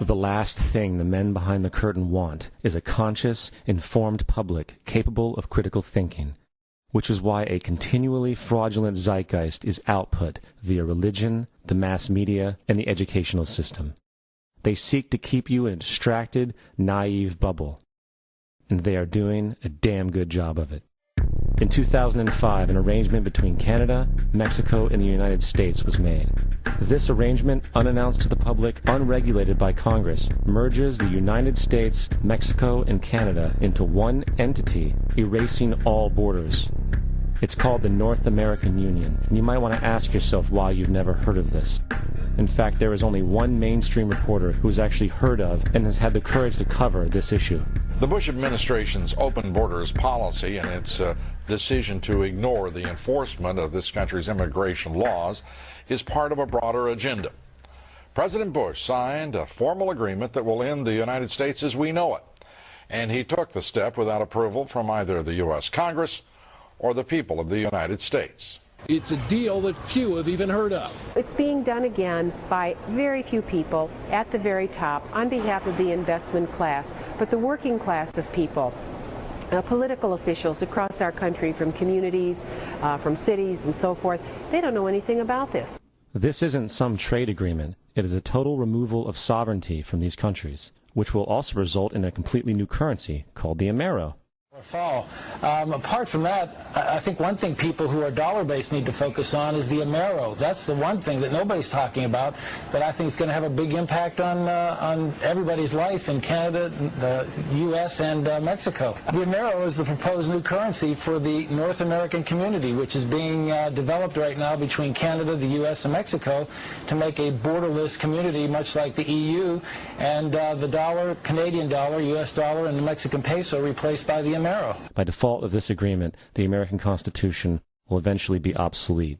The last thing the men behind the curtain want is a conscious, informed public capable of critical thinking, which is why a continually fraudulent zeitgeist is output via religion, the mass media, and the educational system. They seek to keep you in a distracted, naive bubble, and they are doing a damn good job of it. In 2005, an arrangement between Canada, Mexico, and the United States was made. This arrangement, unannounced to the public, unregulated by Congress, merges the United States, Mexico, and Canada into one entity, erasing all borders. It's called the North American Union, and you might want to ask yourself why you've never heard of this. In fact, there is only one mainstream reporter who has actually heard of and has had the courage to cover this issue. The Bush administration's open borders policy and its decision to ignore the enforcement of this country's immigration laws is part of a broader agenda. President Bush signed a formal agreement that will end the United States as we know it, and he took the step without approval from either the U.S. Congress or the people of the United States. It's a deal that few have even heard of. It's being done again by very few people at the very top on behalf of the investment class, but the working class of people, political officials across our country, from communities, from cities and so forth, they don't know anything about this. This isn't some trade agreement. It is a total removal of sovereignty from these countries, which will also result in a completely new currency called the Amero. Fall. Apart from that, I think one thing people who are dollar-based need to focus on is the Amero. That's the one thing that nobody's talking about that I think is going to have a big impact on everybody's life in Canada, the U.S., and Mexico. The Amero is the proposed new currency for the North American community, which is being developed right now between Canada, the U.S., and Mexico to make a borderless community, much like the EU, and the dollar, Canadian dollar, U.S. dollar, and the Mexican peso replaced by the Amero. By default of this agreement, the American Constitution will eventually be obsolete.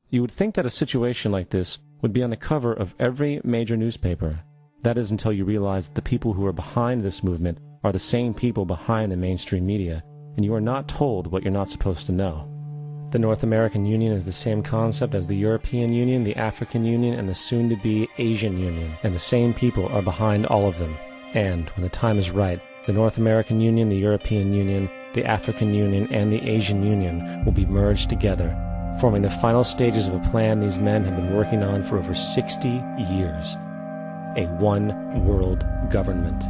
You would think that a situation like this would be on the cover of every major newspaper. That is until you realize that the people who are behind this movement are the same people behind the mainstream media, and you are not told what you're not supposed to know. The North American Union is the same concept as the European Union, the African Union, and the soon-to-be Asian Union, and the same people are behind all of them. And, when the time is right, the North American Union, the European Union, the African Union, and the Asian Union will be merged together, forming the final stages of a plan these men have been working on for over 60 years. A one-world government.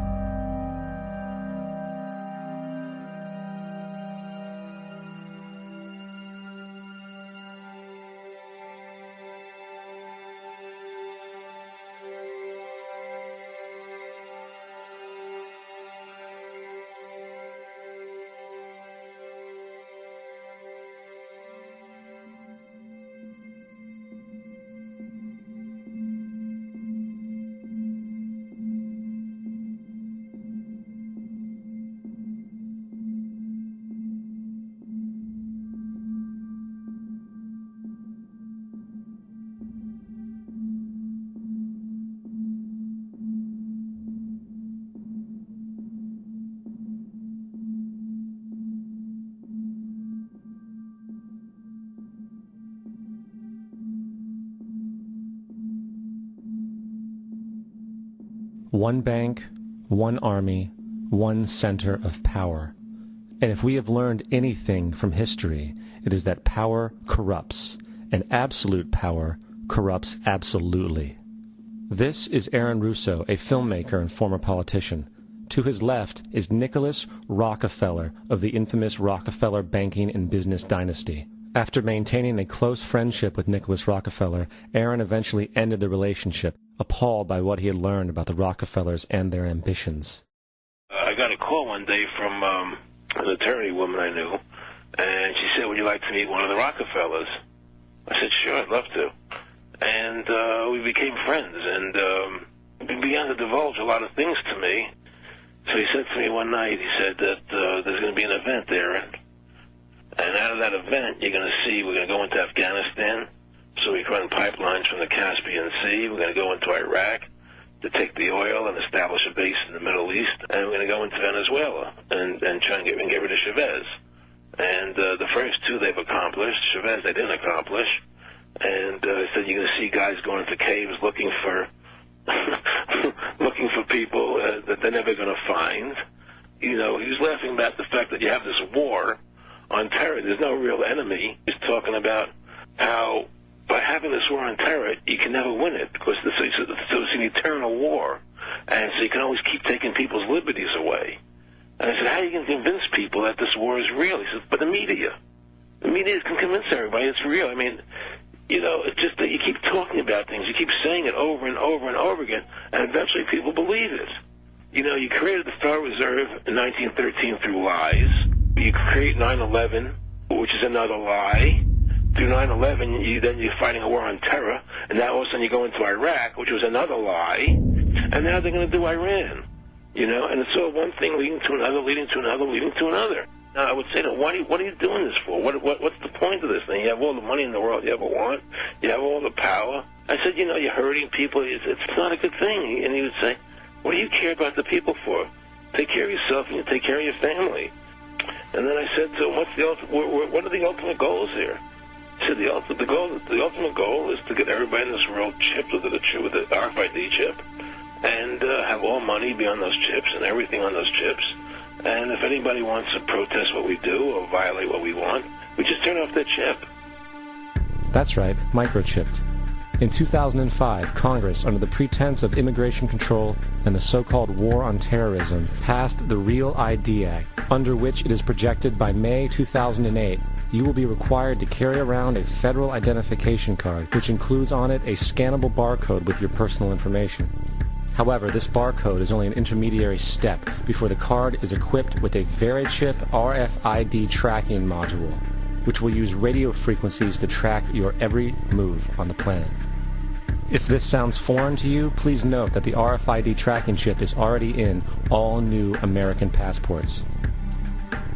One bank, one army, one center of power. And if we have learned anything from history, it is that power corrupts, and absolute power corrupts absolutely. This is Aaron Russo, a filmmaker and former politician. To his left is Nicholas Rockefeller of the infamous Rockefeller banking and business dynasty. After maintaining a close friendship with Nicholas Rockefeller, Aaron eventually ended the relationship, appalled by what he had learned about the Rockefellers and their ambitions. I got a call one day from an attorney woman I knew, and she said, "Would you like to meet one of the Rockefellers?" I said, "Sure, I'd love to." And we became friends, and he began to divulge a lot of things to me. So he said to me one night, he said that there's going to be an event there, and out of that event, you're going to see we're going to go into Afghanistan, so we can run pipelines from the Caspian Sea. We're going to go into Iraq to take the oil and establish a base in the Middle East, and we're going to go into Venezuela and try and get rid of Chavez. And the first two they've accomplished. Chavez they didn't accomplish. And he said you're going to see guys going into caves looking for looking for people that they're never going to find. You know, he was laughing about the fact that you have this war on terror. There's no real enemy. He's talking about how by having this war on terror, you can never win it because so it's an eternal war. And so you can always keep taking people's liberties away. And I said, how are you going to convince people that this war is real? He said, but the media. The media can convince everybody it's real. I mean, you know, it's just that you keep talking about things. You keep saying it over and over and over again, and eventually people believe it. You know, you created the Federal Reserve in 1913 through lies. You create 9/11, which is another lie. Through 9/11, you're fighting a war on terror, and now all of a sudden you go into Iraq, which was another lie, and now they're going to do Iran. You know, and it's all one thing leading to another, leading to another, leading to another. Now, I would say to them, what are you doing this for? What's the point of this thing? You have all the money in the world you ever want. You have all the power. I said, you know, you're hurting people. It's not a good thing. And he would say, what do you care about the people for? Take care of yourself and you take care of your family. And then I said to him, what are the ultimate goals here? He said, the ultimate goal is to get everybody in this world chipped with the RFID chip and have all money be on those chips and everything on those chips. And if anybody wants to protest what we do or violate what we want, we just turn off their chip. That's right, microchipped. In 2005, Congress, under the pretense of immigration control and the so-called war on terrorism, passed the Real ID Act, under which it is projected by May 2008, you will be required to carry around a federal identification card, which includes on it a scannable barcode with your personal information. However, this barcode is only an intermediary step before the card is equipped with a VeriChip RFID tracking module, which will use radio frequencies to track your every move on the planet. If this sounds foreign to you, please note that the RFID tracking chip is already in all new American passports.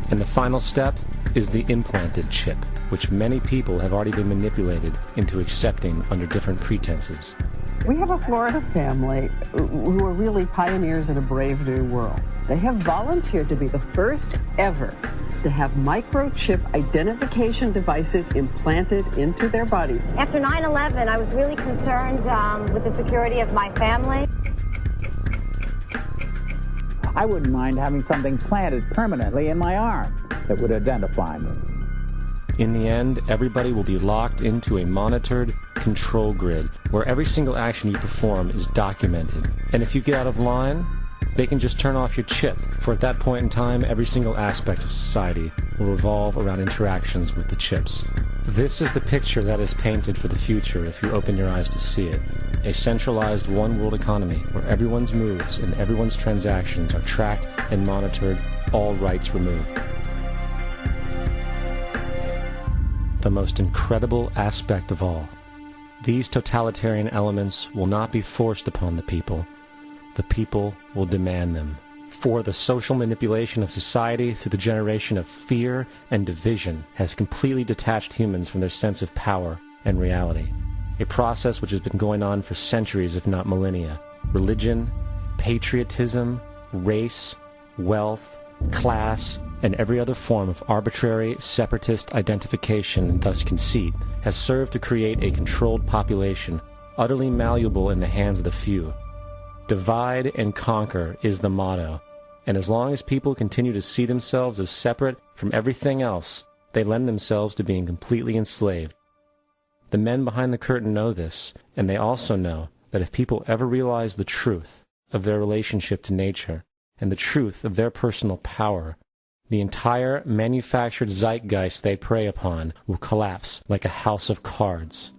And the final step is the implanted chip, which many people have already been manipulated into accepting under different pretenses. We have a Florida family who are really pioneers in a brave new world. They have volunteered to be the first ever to have microchip identification devices implanted into their body. After 9/11, I was really concerned with the security of my family. I wouldn't mind having something planted permanently in my arm that would identify me. In the end, everybody will be locked into a monitored control grid where every single action you perform is documented. And if you get out of line, they can just turn off your chip, for at that point in time, every single aspect of society will revolve around interactions with the chips. This is the picture that is painted for the future if you open your eyes to see it. A centralized one-world economy where everyone's moves and everyone's transactions are tracked and monitored, all rights removed. The most incredible aspect of all, these totalitarian elements will not be forced upon the people will demand them. For the social manipulation of society through the generation of fear and division has completely detached humans from their sense of power and reality. A process which has been going on for centuries, if not millennia. Religion, patriotism, race, wealth, class, and every other form of arbitrary, separatist identification and thus conceit has served to create a controlled population, utterly malleable in the hands of the few. Divide and conquer is the motto, and as long as people continue to see themselves as separate from everything else, they lend themselves to being completely enslaved. The men behind the curtain know this, and they also know that if people ever realize the truth of their relationship to nature and the truth of their personal power, the entire manufactured zeitgeist they prey upon will collapse like a house of cards.